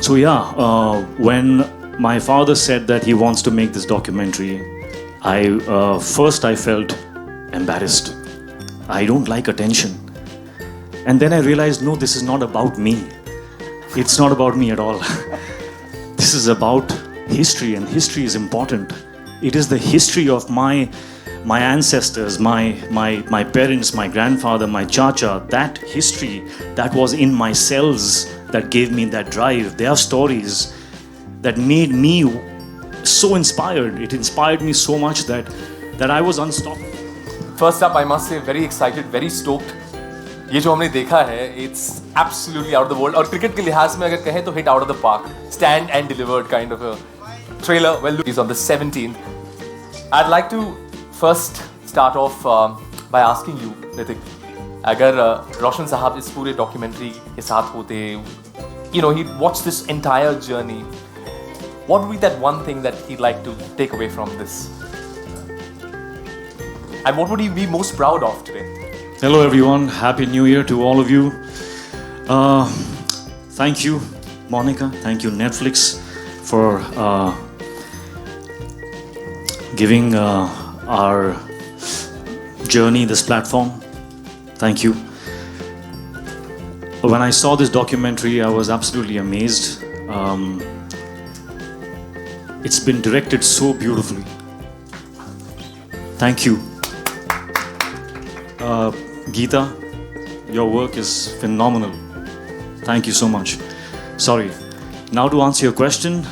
So yeah, when my father said that he wants to make this documentary, I felt embarrassed. I don't like attention. And then I realized, no, this is not about me. It's not about me at all. This is about history, and history is important. It is the history of my ancestors, my parents, my grandfather, my chacha. That history that was in my cells that gave me that drive. Their stories that made me so inspired. It inspired me so much that I was unstoppable. First up, I must say, very excited, very stoked. ये जो हमने देखा है, it's absolutely out of the world. और cricket के लिहाज में अगर कहें तो hit out of the park, stand and delivered kind of a trailer. Well, is on the 17th. I'd like to first start off by asking you, Nitik, अगर रोशन साहब इस पूरे डॉक्यूमेंट्री के साथ होते, you know, he'd watch this entire journey. What would be that one thing that he'd like to take away from this? And what would he be most proud of today? Hello everyone, Happy New Year to all of you. Thank you, Monica, thank you, Netflix, for giving our journey this platform. Thank you. When I saw this documentary, I was absolutely amazed. It's been directed so beautifully. Thank you. Geeta, your work is phenomenal. Thank you so much. Sorry. Now to answer your question,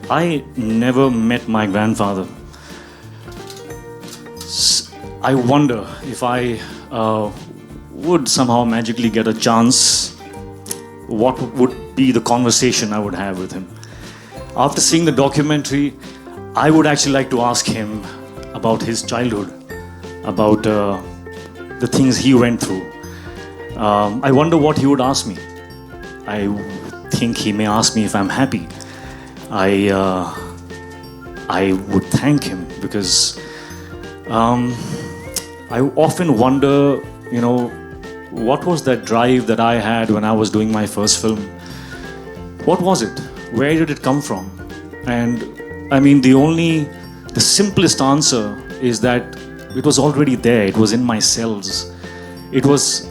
I never met my grandfather. I wonder if I would somehow magically get a chance, what would be the conversation I would have with him. After seeing the documentary, I would actually like to ask him about his childhood, about the things he went through. I wonder what he would ask me. I think he may ask me if I'm happy. I would thank him because I often wonder, you know, what was that drive that I had when I was doing my first film? What was it? Where did it come from? And I mean, the simplest answer is that it was already there. It was in my cells. It was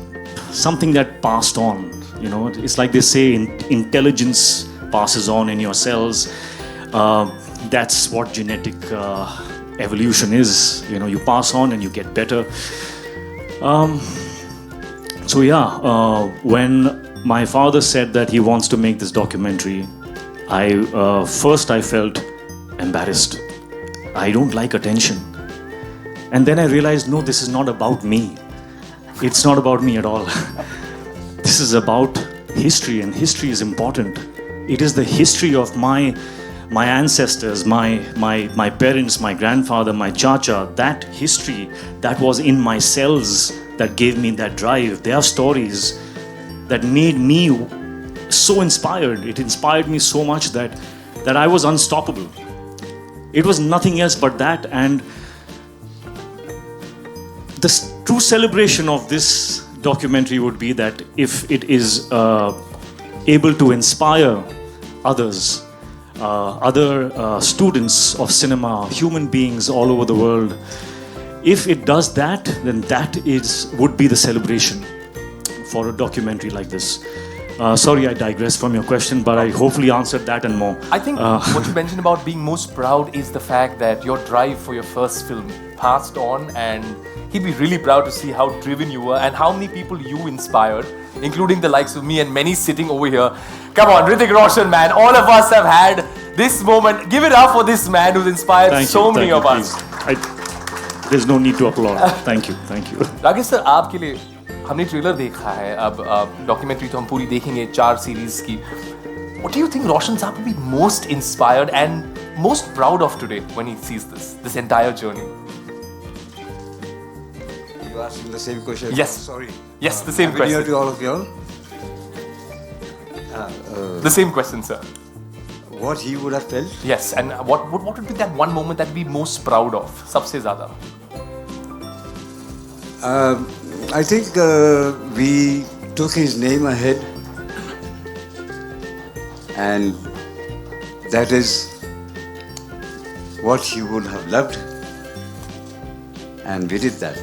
something that passed on. You know, it's like they say, intelligence passes on in your cells. That's what genetic evolution is. You know, you pass on and you get better. So yeah, when my father said that he wants to make this documentary, I felt embarrassed. I don't like attention. And then I realized, no, this is not about me. It's not about me at all. This is about history, and history is important. It is the history of my ancestors, my parents, my grandfather, my chacha. That history that was in my cells that gave me that drive. Their stories that made me so inspired. It inspired me so much that I was unstoppable. It was nothing else but that. And the true celebration of this documentary would be that if it is able to inspire others, other students of cinema, human beings all over the world, if it does that, then that would be the celebration for a documentary like this. Sorry, I digress from your question, but I hopefully answered that and more. I think what you mentioned about being most proud is the fact that your drive for your first film passed on, and he'd be really proud to see how driven you were and how many people you inspired, including the likes of me and many sitting over here. Come on, Hrithik Roshan, man. All of us have had this moment. Give it up for this man who's inspired many of us. There's no need to applaud. Thank you. Rakesh sir, आपके लिए हमने trailer देखा है, अब documentary तो हम पूरी देखेंगे 4 सीरीज की. What do you think Roshan Saab will be most inspired and most proud of today when he sees this entire journey? You asking the same question? Yes. Sorry. Yes, the same question. Happy New Year to all of you all. The same question, sir. What he would have felt? Yes, and what would be that one moment that we'd be most proud of? सबसे ज़्यादा. I think we took his name ahead and that is what he would have loved, and we did that.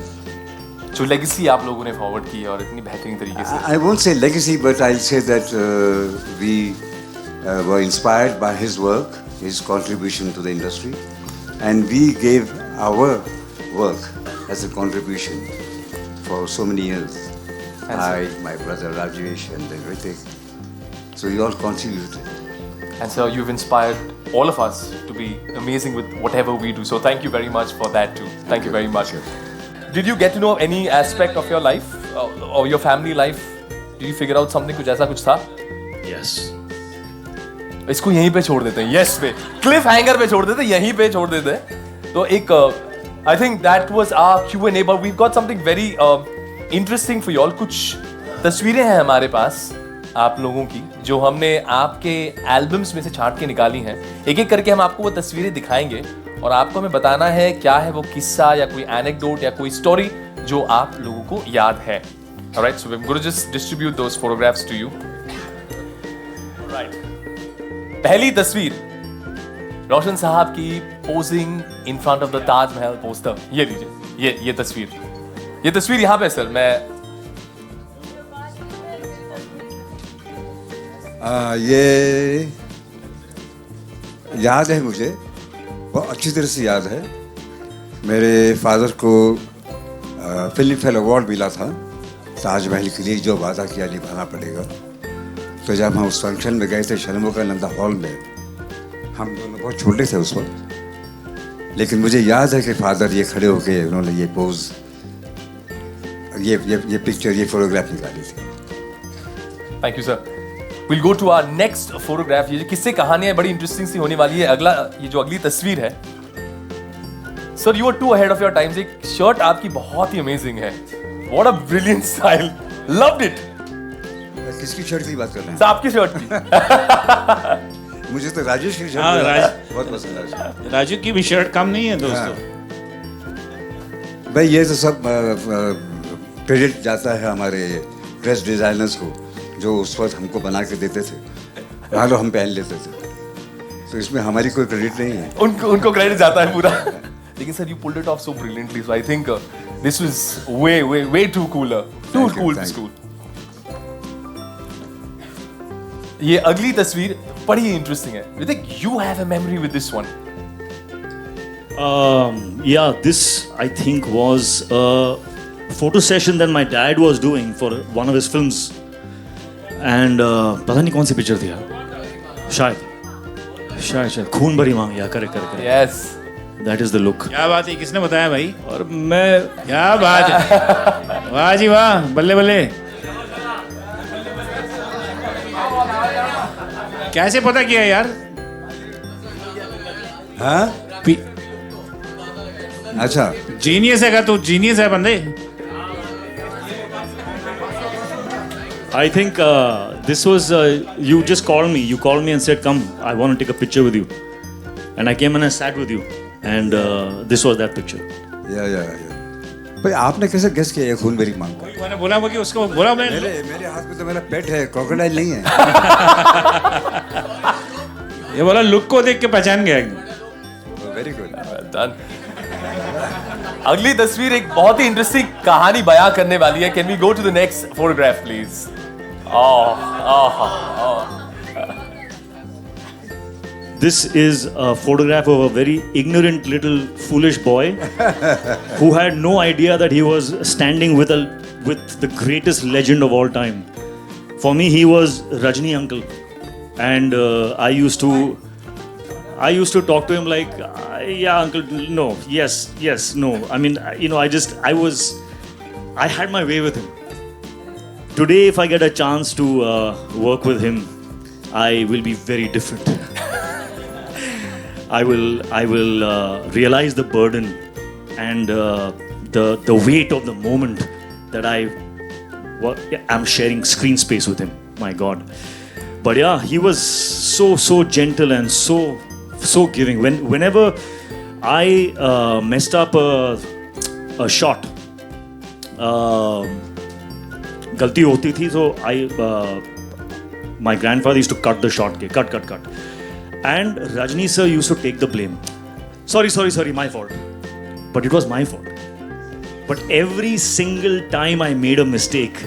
जो legacy आप लोगों ने forward की है और इतनी बेहतरीन तरीके से I won't say legacy, but I'll say that we were inspired by his work, his contribution to the industry, and we gave our work as a contribution for so many years. I, my brother Rajesh, and then Ritik. So we all contributed. And so you've inspired all of us to be amazing with whatever we do. So thank you very much for that too. Thank you very much. Did you get to know any aspect of your life or your family life? Did you figure out something? कुछ ऐसा कुछ था? Yes. इसको यहीं पे छोड़ देते हैं. Yes पे. Cliff hanger पे छोड़ देते हैं. यहीं पे छोड़ देते हैं. तो एक I think that was our Q&A, but we've got something very interesting for you all. कुछ तस्वीरें हैं हमारे पास आप लोगों की जो हमने आपके एल्बम्स में से छांट के निकाली हैं. एक एक करके हम आपको वो तस्वीरें दिखाएंगे और आपको हमें बताना है क्या है वो किस्सा या कोई एनेक्डोट या कोई स्टोरी जो आप लोगों को याद है. Alright, so we're going to just distribute those photographs to you. Right. पहली तस्वीर रोशन साहब की posing in front of the Taj Mahal poster. ये लीजिए, ये तस्वीर यहाँ पे सर मैं ये याद है मुझे, बहुत अच्छी तरह से याद है. मेरे फादर को फिल्म फेयर अवार्ड मिला था ताजमहल के लिए, जो वादा किया निभाना पड़ेगा. तो जब हम उस फंक्शन में गए थे शर्मोकानंदा हॉल में, हम दोनों बहुत छोटे थे उस वक्त, लेकिन मुझे याद है कि फादर ये खड़े होके उन्होंने ये पोज, ये पिक्चर, ये फोटोग्राफ निकाली थी. Thank you sir. We'll go to our next photograph. ये जो किस्से कहानियां बड़ी इंटरेस्टिंग सी होने वाली है. ये जो अगली तस्वीर है sir, you are too ahead of your times. एक शर्ट आपकी बहुत ही अमेजिंग है. What a brilliant style. Loved it. किसकी शर्ट की बात कर रहे हैं? सर आपकी शर्ट की. मुझे तो राजेश की शर्ट बहुत पसंद है. राजू की भी शर्ट कम नहीं है दोस्तों. भाई ये तो सब क्रेडिट जाता है हमारे ड्रेस डिजाइनर्स को, जो उस वक्त हमको बना के देते थे, हालो हम पहन लेते थे. तो इसमें हमारी कोई क्रेडिट नहीं है. उनको क्रेडिट जाता है पूरा. लेकिन sir you pulled it off so brilliantly. So I think this was way too cooler. Too cool to school. ये अगली तस्वीर बड़ी इंटरेस्टिंग है. Ritik, you have a memory with this one. Yeah, this I think was a photo session that my dad was doing for one of his films. And पता नहीं कौन सी picture थी यार, शायद खून भरी मांग. या correct. Yes. That is the look. क्या बात है, किसने बताया भाई? और मैं क्या बात है, वाह जी वाह, बल्ले बल्ले. कैसे पता किया यार? हाँ अच्छा, जीनियस है. तू जीनियस है बंदे. I think this was you just called me. You called me and said, "Come, I want to take a picture with you." And I came and I sat with you, and this was that picture. या भाई आपने कैसे guess किया ये खून भरी मांग का? मैंने बोला वो कि उसको बोला मैंने. मेरे हाथ में तो मेरा पेट है, क्रोकोडाइल नहीं है. ये बोला लुक को देख के पहचान गया. Very good. Done. अगली तस्वीर एक बहुत ही इंटरेस्टिंग कहानी बयां करने वाली है. Can we go to the next photograph please? This is a photograph of a very ignorant little foolish boy who had no idea that he was standing with the greatest legend of all time. For me, he was Rajni uncle, and I used to talk to him like, yeah, uncle, no, yes, no. I mean, I had my way with him. Today, if I get a chance to work with him, I will be very different. I will realize the burden and the weight of the moment that I'm sharing screen space with him. My God. But yeah, he was so gentle and so giving. Whenever I messed up a shot, गलती होती थी, तो My grandfather used to cut the shot, cut. And Rajni sir used to take the blame. Sorry, my fault. But it was my fault. But every single time I made a mistake,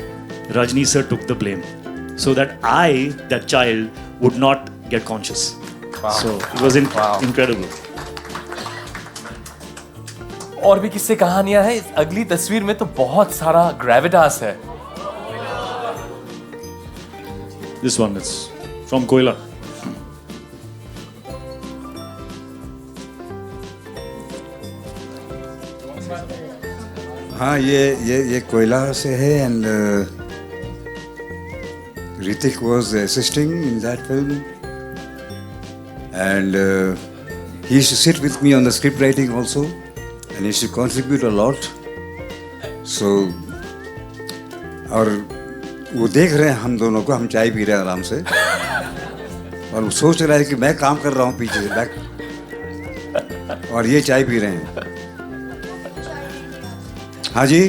Rajni sir took the blame. So that I, that child, would not get conscious. Wow. So it was incredible. और भी किस्से कहानियां हैं. इस अगली तस्वीर में तो बहुत सारा ग्रेविटास है. This one is from Koila. हाँ ये कोयला से है and Hrithik was assisting in that film and he used to sit with me on the script writing also and he used to contribute a lot. So और वो देख रहे हैं हम दोनों को, हम चाय पी रहे हैं आराम से और वो सोच रहा है कि मैं काम कर रहा हूँ पीछे बैक और ये चाय पी रहे हैं. हाँ जी,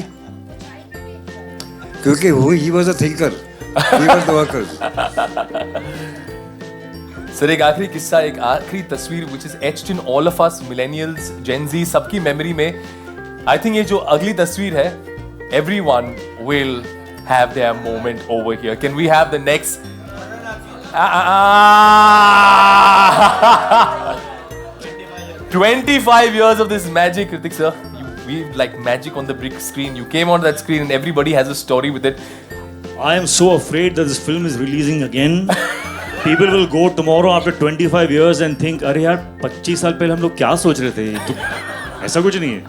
क्योंकि वो he was a thinker, he was the worker. Sir एक आखिरी किस्सा, एक आखिरी तस्वीर which is etched in all of us millennials, Gen Z, सबकी मेमोरी में. I think ये जो अगली तस्वीर है, everyone will have their moment over here. Can we have the next? 25 years of this magic, Hrithik sir. You weaved like magic on the big screen. You came on that screen and everybody has a story with it. I am so afraid that this film is releasing again. People will go tomorrow after 25 years and think, अरे यार 25 साल पहले हम लोग क्या सोच रहे थे? तो ऐसा कुछ नहीं है.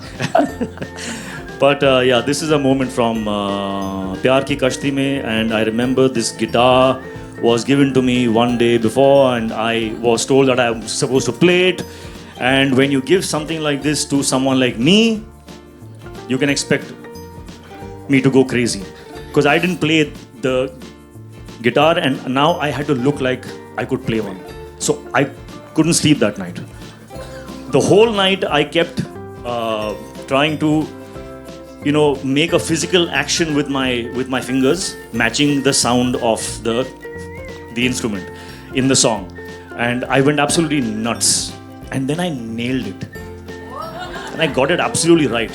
But yeah, this is a moment from Pyar Ki Kashti mein, and I remember this guitar was given to me one day before, and I was told that I was supposed to play it. And when you give something like this to someone like me, you can expect me to go crazy, because I didn't play the guitar, and now I had to look like I could play one. So I couldn't sleep that night. The whole night I kept trying to, make a physical action with my fingers, matching the sound of the instrument in the song, and I went absolutely nuts. And then I nailed it, and I got it absolutely right.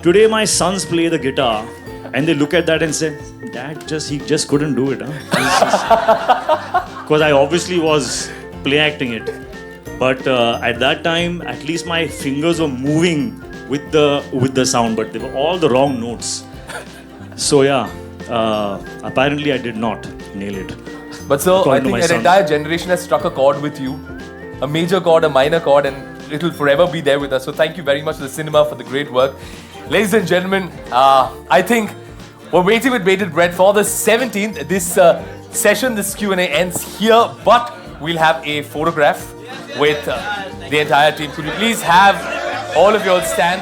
Today my sons play the guitar, and they look at that and say, "Dad, he just couldn't do it, huh?" Because I obviously was play acting it, but at that time, at least my fingers were moving with the sound, but they were all the wrong notes. So yeah, apparently I did not nail it. But sir, I According to think my an sons. entire generation has struck a chord with you. A major chord, a minor chord, and it will forever be there with us. So thank you very much to the cinema for the great work. Ladies and gentlemen, I think we're waiting with bated breath for the 17th. This session, this Q&A ends here, but we'll have a photograph with the entire team. Could you please have all of you all stand?